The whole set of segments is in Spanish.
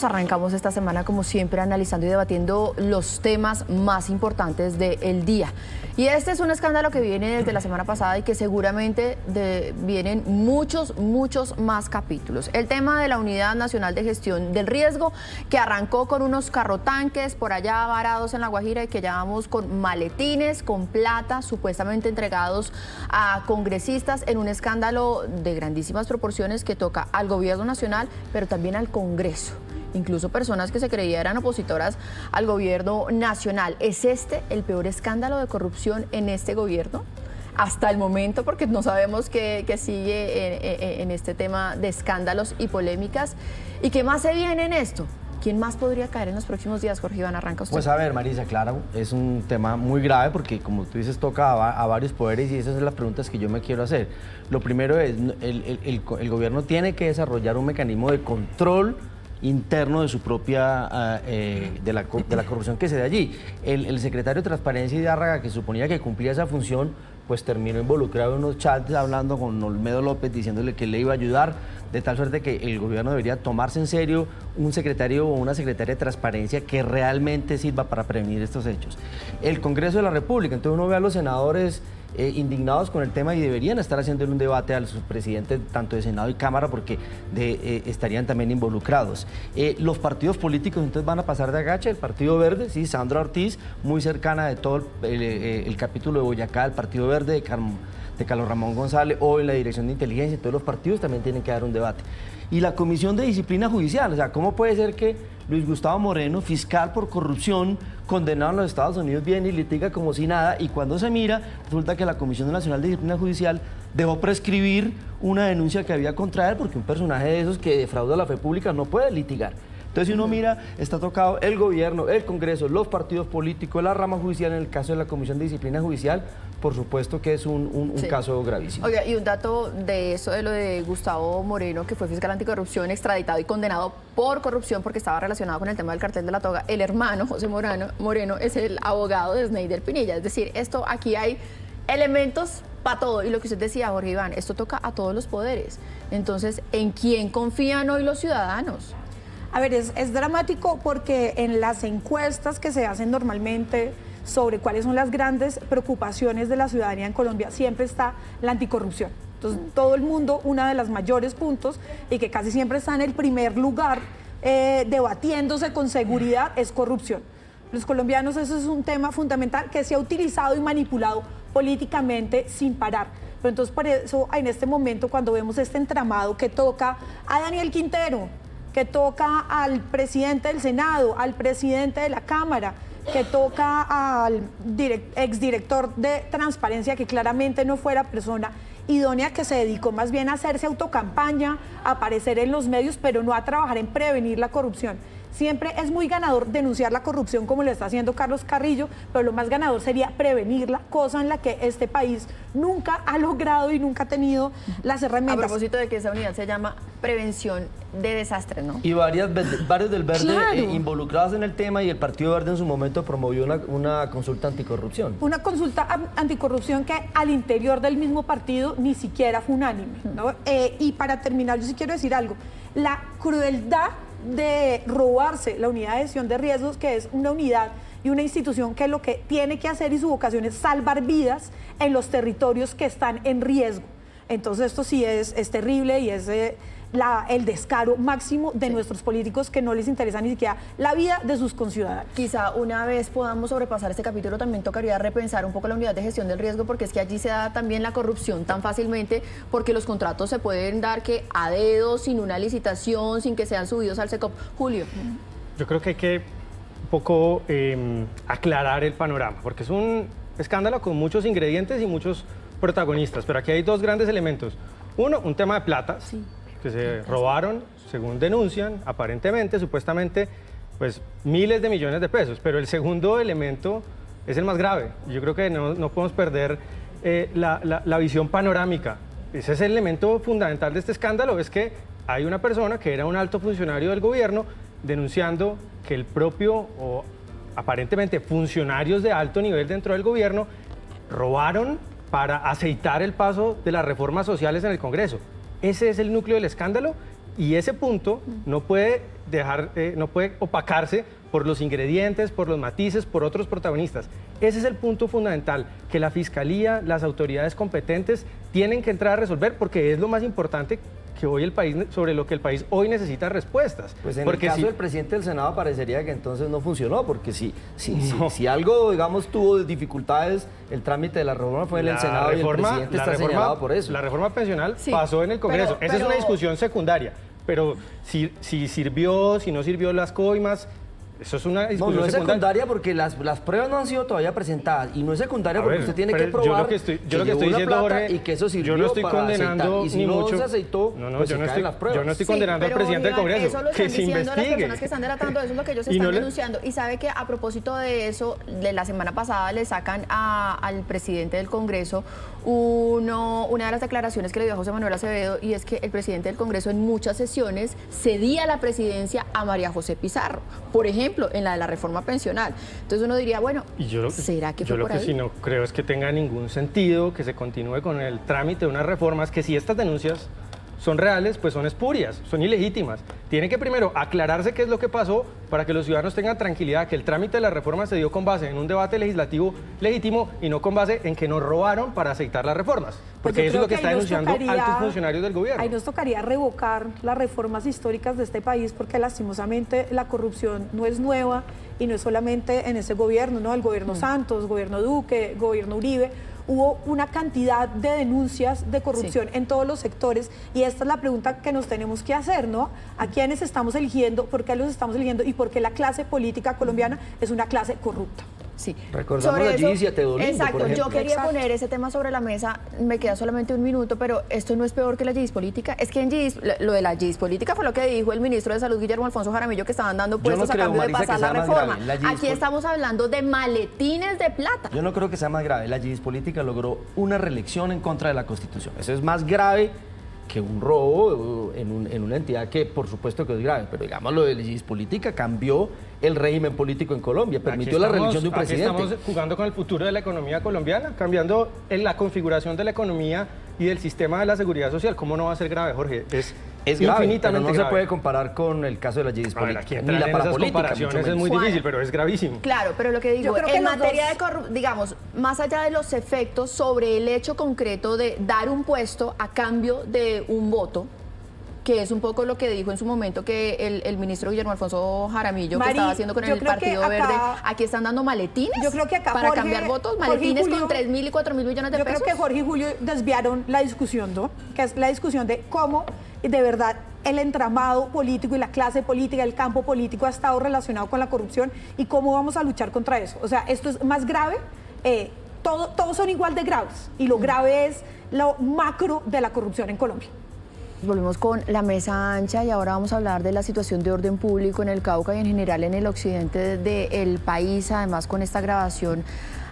arrancamos esta semana como siempre analizando y debatiendo los temas más importantes del día. Y este es un escándalo que viene desde la semana pasada y que seguramente vienen muchos más capítulos. El tema de la Unidad Nacional de Gestión del Riesgo, que arrancó con unos carrotanques por allá varados en La Guajira y que ya vamos con maletines, con plata, supuestamente entregados a congresistas en un escándalo de grandísimas proporciones que toca al gobierno nacional, pero también al Congreso. Incluso personas que se creían eran opositoras al gobierno nacional. ¿Es este el peor escándalo de corrupción en este gobierno? Hasta el momento, porque no sabemos qué sigue en este tema de escándalos y polémicas. ¿Y qué más se viene en esto? ¿Quién más podría caer en los próximos días? Jorge Iván, arranca usted. Pues a ver, Marisa, claro, es un tema muy grave porque, como tú dices, toca a varios poderes y esas son las preguntas que yo me quiero hacer. Lo primero es, el gobierno tiene que desarrollar un mecanismo de control interno de su propia, de la corrupción que se da allí. El secretario de Transparencia Hidárraga, que suponía que cumplía esa función, pues terminó involucrado en unos chats hablando con Olmedo López, diciéndole que le iba a ayudar, de tal suerte que el gobierno debería tomarse en serio un secretario o una secretaria de Transparencia que realmente sirva para prevenir estos hechos. El Congreso de la República, entonces uno ve a los senadores indignados con el tema y deberían estar haciendo un debate a los presidentes tanto de Senado y Cámara porque estarían también involucrados. Los partidos políticos entonces van a pasar de agache. El Partido Verde, sí, Sandra Ortiz, muy cercana de todo el capítulo de Boyacá, el Partido Verde de Carlos Ramón González, o en la Dirección de Inteligencia, todos los partidos también tienen que dar un debate. Y la Comisión de Disciplina Judicial, o sea, ¿cómo puede ser que Luis Gustavo Moreno, fiscal por corrupción, condenado en los Estados Unidos, viene y litiga como si nada, y cuando se mira, resulta que la Comisión Nacional de Disciplina Judicial dejó prescribir una denuncia que había contra él, porque un personaje de esos que defrauda la fe pública no puede litigar? Entonces, si uno mira, está tocado el gobierno, el Congreso, los partidos políticos, la rama judicial. En el caso de la Comisión de Disciplina Judicial, por supuesto que es un caso gravísimo. Oiga, y un dato de eso, de lo de Gustavo Moreno, que fue fiscal anticorrupción, extraditado y condenado por corrupción porque estaba relacionado con el tema del cartel de la toga. El hermano, José Moreno, es el abogado de Sneider Pinilla. Es decir, aquí hay elementos para todo. Y lo que usted decía, Jorge Iván, esto toca a todos los poderes. Entonces, ¿en quién confían hoy los ciudadanos? A ver, es dramático porque en las encuestas que se hacen normalmente sobre cuáles son las grandes preocupaciones de la ciudadanía en Colombia, siempre está la anticorrupción. Entonces, todo el mundo, uno de los mayores puntos y que casi siempre está en el primer lugar debatiéndose con seguridad es corrupción. Los colombianos, eso es un tema fundamental que se ha utilizado y manipulado políticamente sin parar. Pero entonces, por eso, en este momento, cuando vemos este entramado que toca a Daniel Quintero, que toca al presidente del Senado, al presidente de la Cámara, que toca al exdirector de Transparencia, que claramente no fue la persona idónea, que se dedicó más bien a hacerse autocampaña, a aparecer en los medios, pero no a trabajar en prevenir la corrupción. Siempre es muy ganador denunciar la corrupción como lo está haciendo Carlos Carrillo, pero lo más ganador sería prevenirla, cosa en la que este país nunca ha logrado y nunca ha tenido las herramientas. A propósito de que esa unidad se llama Prevención de Desastres, ¿no? Y varios del Verde involucrados en el tema, y el Partido Verde en su momento promovió una consulta anticorrupción. Una consulta anticorrupción que al interior del mismo partido ni siquiera fue unánime, ¿no? Y para terminar, yo sí quiero decir algo. La crueldad de robarse la unidad de gestión de riesgos, que es una unidad y una institución que lo que tiene que hacer y su vocación es salvar vidas en los territorios que están en riesgo. Entonces esto sí es terrible y es el descaro máximo de nuestros políticos, que no les interesa ni siquiera la vida de sus conciudadanos. Quizá una vez podamos sobrepasar este capítulo, también tocaría repensar un poco la unidad de gestión del riesgo, porque es que allí se da también la corrupción tan fácilmente, porque los contratos se pueden dar que a dedo, sin una licitación, sin que sean subidos al SECOP. Julio. Yo creo que hay que un poco aclarar el panorama, porque es un escándalo con muchos ingredientes y muchos protagonistas, pero aquí hay dos grandes elementos. Uno, un tema de plata, que se robaron, según denuncian, aparentemente, supuestamente, pues miles de millones de pesos. Pero el segundo elemento es el más grave. Yo creo que no podemos perder la visión panorámica. Ese es el elemento fundamental de este escándalo, es que hay una persona que era un alto funcionario del gobierno denunciando que el propio, o aparentemente funcionarios de alto nivel dentro del gobierno, robaron para aceitar el paso de las reformas sociales en el Congreso. Ese es el núcleo del escándalo Y ese punto no puede no puede opacarse por los ingredientes, por los matices, por otros protagonistas. Ese es el punto fundamental, que la Fiscalía, las autoridades competentes tienen que entrar a resolver, porque es lo más importante que hoy el país, sobre lo que el país hoy necesita respuestas. Pues en porque el caso del presidente del Senado parecería que entonces no funcionó, porque si algo, digamos, tuvo dificultades, el trámite de la reforma fue en el Senado y el presidente está señalado por eso. La reforma pensional Sí, pasó en el Congreso. Esa es pero- una discusión secundaria, pero si sirvió, si no sirvió las coimas, eso es una No, discusión no es secundaria porque las pruebas no han sido todavía presentadas y no es secundaria A porque ver, usted tiene que pero probar yo lo que estoy llevó una diciendo, plata Jorge, y que eso sirvió yo no estoy para condenando aceitar. Y si ni no mucho. se aceitó, No, pues yo se no caen las pruebas. estoy condenando al pero, presidente del Iván, Congreso. eso lo Que están se diciendo las investigue. personas que están delatando, eso es lo que ellos Y están no le- denunciando. Y sabe que a propósito de eso, de la semana pasada le sacan al presidente del Congreso una de las declaraciones que le dio a José Manuel Acevedo, y es que el presidente del Congreso en muchas sesiones cedía la presidencia a María José Pizarro, por ejemplo, en la de la reforma pensional. Entonces uno diría, bueno, Y ¿será que yo fue lo por que ahí? sí no creo es que tenga ningún sentido que se continúe con el trámite de unas reformas que, si estas denuncias son reales, pues son espurias, son ilegítimas. Tiene que primero aclararse qué es lo que pasó para que los ciudadanos tengan tranquilidad, que el trámite de la reforma se dio con base en un debate legislativo legítimo y no con base en que nos robaron para aceitar las reformas. Pues Porque yo eso es creo lo que ahí está nos denunciando tocaría- altos funcionarios del gobierno. Ahí nos tocaría revocar las reformas históricas de este país, porque lastimosamente la corrupción no es nueva y no es solamente en ese gobierno, ¿no? El gobierno Santos, gobierno Duque, gobierno Uribe. Hubo una cantidad de denuncias de corrupción en todos los sectores, y esta es la pregunta que nos tenemos que hacer, ¿no? ¿A quiénes estamos eligiendo? ¿Por qué los estamos eligiendo? ¿Y por qué la clase política colombiana es una clase corrupta? Sí. Recordamos Sobre a eso- Gis y a Teodolindo, Exacto, por yo ejemplo. quería Exacto. poner ese tema sobre la mesa, me queda solamente un minuto, pero esto no es peor que la GIS política. Es que en GIS, lo de la GIS política fue lo que dijo el ministro de Salud, Guillermo Alfonso Jaramillo, que estaban dando Yo no puestos a creo, cambio de Marisa, pasar que la sea más reforma. grave. La GIS Aquí estamos hablando de maletines de plata. Yo no creo que sea más grave. La GIS política logró una reelección en contra de la Constitución. Eso es más grave que un robo en una entidad que por supuesto que es grave, pero digamos lo de la GIS política cambió el régimen político en Colombia, permitió la reelección de un presidente. Aquí estamos jugando con el futuro de la economía colombiana, cambiando la configuración de la economía y del sistema de la seguridad social. ¿Cómo no va a ser grave, Jorge? Es grave, pero infinitamente no se grave. puede comparar con el caso de la GIS A ver, política, aquí ni entrar la en esas parapolítica, mucho comparaciones es muy menos. difícil, pero es gravísimo. Claro, pero lo que digo, Yo creo que en los materia dos- de corrupción, digamos, más allá de los efectos sobre el hecho concreto de dar un puesto a cambio de un voto, que es un poco lo que dijo en su momento que el ministro Guillermo Alfonso Jaramillo, Mari, que estaba haciendo con yo el creo que Partido acá- Verde, aquí están dando maletines Yo creo que acá para Jorge- cambiar votos, Jorge y maletines Julio- con 3.000 y 4.000 millones de Yo pesos. creo que Jorge y Julio desviaron la discusión, ¿no? Que es la discusión de cómo de verdad el entramado político y la clase política, el campo político ha estado relacionado con la corrupción y cómo vamos a luchar contra eso. O sea, esto es más grave, todos son igual de graves, y lo grave es lo macro de la corrupción en Colombia. Volvemos con la mesa ancha y ahora vamos a hablar de la situación de orden público en el Cauca y en general en el occidente del país, además con esta grabación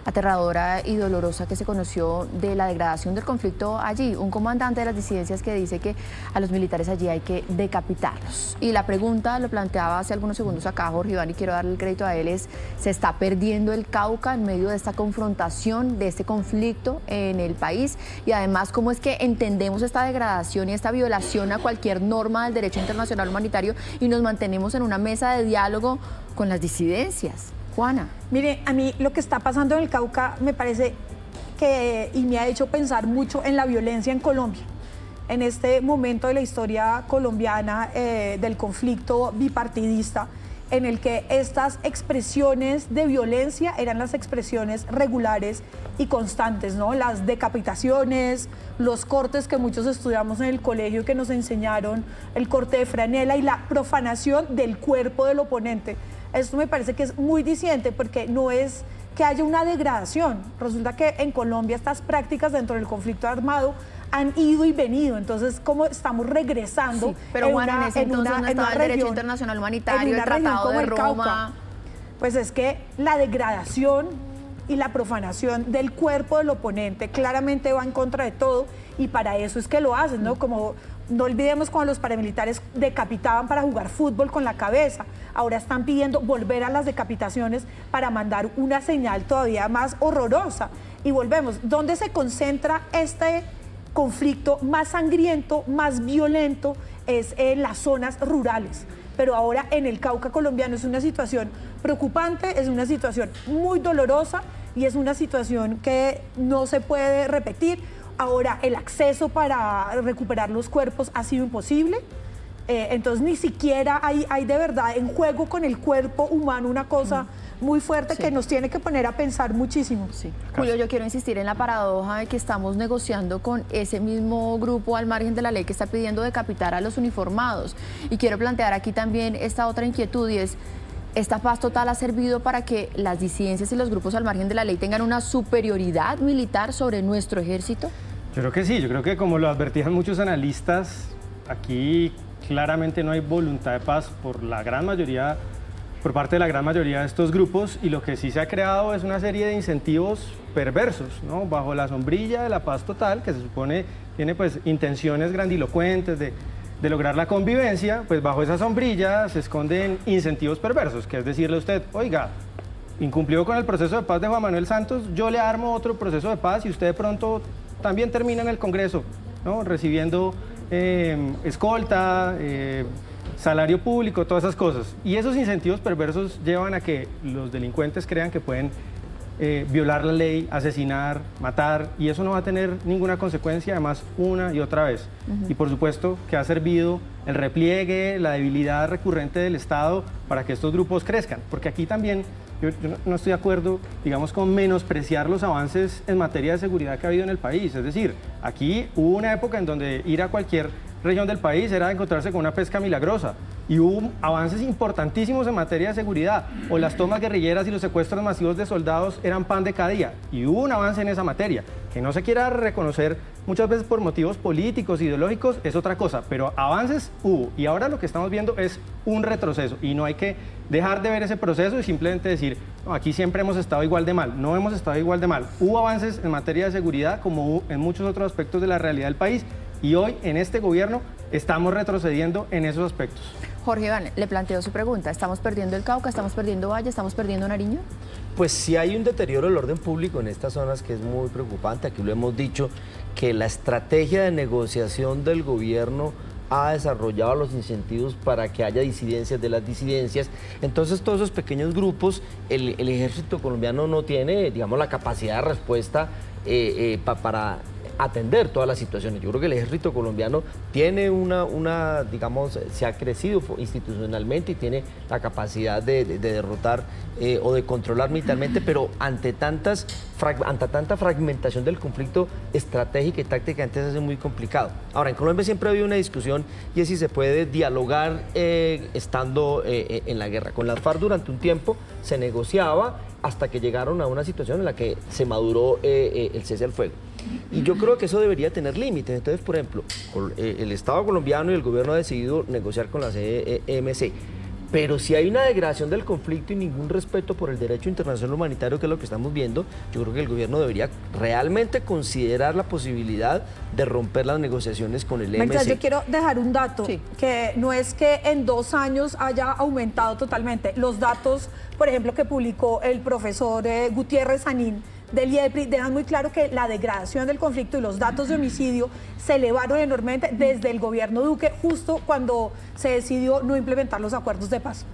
aterradora y dolorosa que se conoció de la degradación del conflicto allí. Un comandante de las disidencias que dice que a los militares allí hay que decapitarlos. Y la pregunta, lo planteaba hace algunos segundos acá Jorge Iván, y quiero darle el crédito a él, es: ¿se está perdiendo el Cauca en medio de esta confrontación, de este conflicto en el país? Y además, ¿cómo es que entendemos esta degradación y esta violación a cualquier norma del derecho internacional humanitario y nos mantenemos en una mesa de diálogo con las disidencias? Juana. Mire, a mí lo que está pasando en el Cauca me parece que, y me ha hecho pensar mucho en la violencia en Colombia. En este momento de la historia colombiana, del conflicto bipartidista, en el que estas expresiones de violencia eran las expresiones regulares y constantes, ¿no? Las decapitaciones, los cortes que muchos estudiamos en el colegio que nos enseñaron, el corte de franela y la profanación del cuerpo del oponente. Esto me parece que es muy disidente, porque no es que haya una degradación. Resulta que en Colombia estas prácticas dentro del conflicto armado han ido y venido. Entonces, ¿cómo estamos regresando? Sí, pero Juana, en ese entonces no estaba el derecho región- internacional en humanitario, una el región Tratado como de el Roma? Cauca? Pues es que la degradación y la profanación del cuerpo del oponente claramente va en contra de todo, y para eso es que lo hacen, ¿no? Como no olvidemos cuando los paramilitares decapitaban para jugar fútbol con la cabeza. Ahora están pidiendo volver a las decapitaciones para mandar una señal todavía más horrorosa. Y volvemos, ¿dónde se concentra este conflicto más sangriento, más violento, es en las zonas rurales. Pero ahora en el Cauca colombiano es una situación preocupante, es una situación muy dolorosa y es una situación que no se puede repetir. Ahora el acceso para recuperar los cuerpos ha sido imposible. Entonces ni siquiera hay de verdad en juego con el cuerpo humano una cosa muy fuerte que nos tiene que poner a pensar muchísimo. Sí. Julio, yo quiero insistir en la paradoja de que estamos negociando con ese mismo grupo al margen de la ley que está pidiendo decapitar a los uniformados. Y quiero plantear aquí también esta otra inquietud y es, ¿esta paz total ha servido para que las disidencias y los grupos al margen de la ley tengan una superioridad militar sobre nuestro ejército? Yo creo que sí, yo creo que como lo advertían muchos analistas, aquí claramente no hay voluntad de paz por parte de la gran mayoría de estos grupos, y lo que sí se ha creado es una serie de incentivos perversos, ¿no? Bajo la sombrilla de la paz total, que se supone tiene pues intenciones grandilocuentes de lograr la convivencia, pues bajo esa sombrilla se esconden incentivos perversos, que es decirle a usted, oiga, incumplió con el proceso de paz de Juan Manuel Santos, yo le armo otro proceso de paz y usted de pronto también termina en el Congreso, ¿no? Recibiendo escolta, salario público, todas esas cosas. Y esos incentivos perversos llevan a que los delincuentes crean que pueden violar la ley, asesinar, matar, y eso no va a tener ninguna consecuencia, además, una y otra vez. Y por supuesto que ha servido el repliegue, la debilidad recurrente del Estado para que estos grupos crezcan, porque aquí también yo no estoy de acuerdo, digamos, con menospreciar los avances en materia de seguridad que ha habido en el país. Es decir, aquí hubo una época en donde ir a cualquier región del país era encontrarse con una pesca milagrosa, y hubo avances importantísimos en materia de seguridad, o las tomas guerrilleras y los secuestros masivos de soldados eran pan de cada día, y hubo un avance en esa materia. Que no se quiera reconocer muchas veces por motivos políticos, ideológicos, es otra cosa, pero avances hubo, y ahora lo que estamos viendo es un retroceso, y no hay que dejar de ver ese proceso y simplemente decir, no, aquí siempre hemos estado igual de mal. No hemos estado igual de mal. Hubo avances en materia de seguridad como hubo en muchos otros aspectos de la realidad del país, y hoy en este gobierno estamos retrocediendo en esos aspectos. Jorge Iván, le planteo su pregunta. ¿Estamos perdiendo el Cauca? ¿Estamos perdiendo Valle? ¿Estamos perdiendo Nariño? Pues sí hay un deterioro del orden público en estas zonas que es muy preocupante. Aquí lo hemos dicho, que la estrategia de negociación del gobierno ha desarrollado los incentivos para que haya disidencias de las disidencias. Entonces, todos esos pequeños grupos, el ejército colombiano no tiene, digamos, la capacidad de respuesta para atender todas las situaciones. Yo creo que el ejército colombiano tiene digamos, se ha crecido institucionalmente y tiene la capacidad de derrotar o de controlar militarmente, pero ante tanta fragmentación del conflicto estratégica y táctica, antes es muy complicado. Ahora, en Colombia siempre ha habido una discusión y es si se puede dialogar estando en la guerra. Con las FARC durante un tiempo se negociaba hasta que llegaron a una situación en la que se maduró el cese al fuego. Y yo creo que eso debería tener límites. Entonces, por ejemplo, el Estado colombiano y el gobierno ha decidido negociar con la CMC. Pero si hay una degradación del conflicto y ningún respeto por el derecho internacional humanitario, que es lo que estamos viendo, yo creo que el gobierno debería realmente considerar la posibilidad de romper las negociaciones con el EMC. Yo quiero dejar un dato, que no es que en 2 años haya aumentado totalmente. Los datos, por ejemplo, que publicó el profesor Gutiérrez Sanín del IEPRI dejan muy claro que la degradación del conflicto y los datos de homicidio se elevaron enormemente desde el gobierno Duque, justo cuando se decidió no implementar los acuerdos de paz.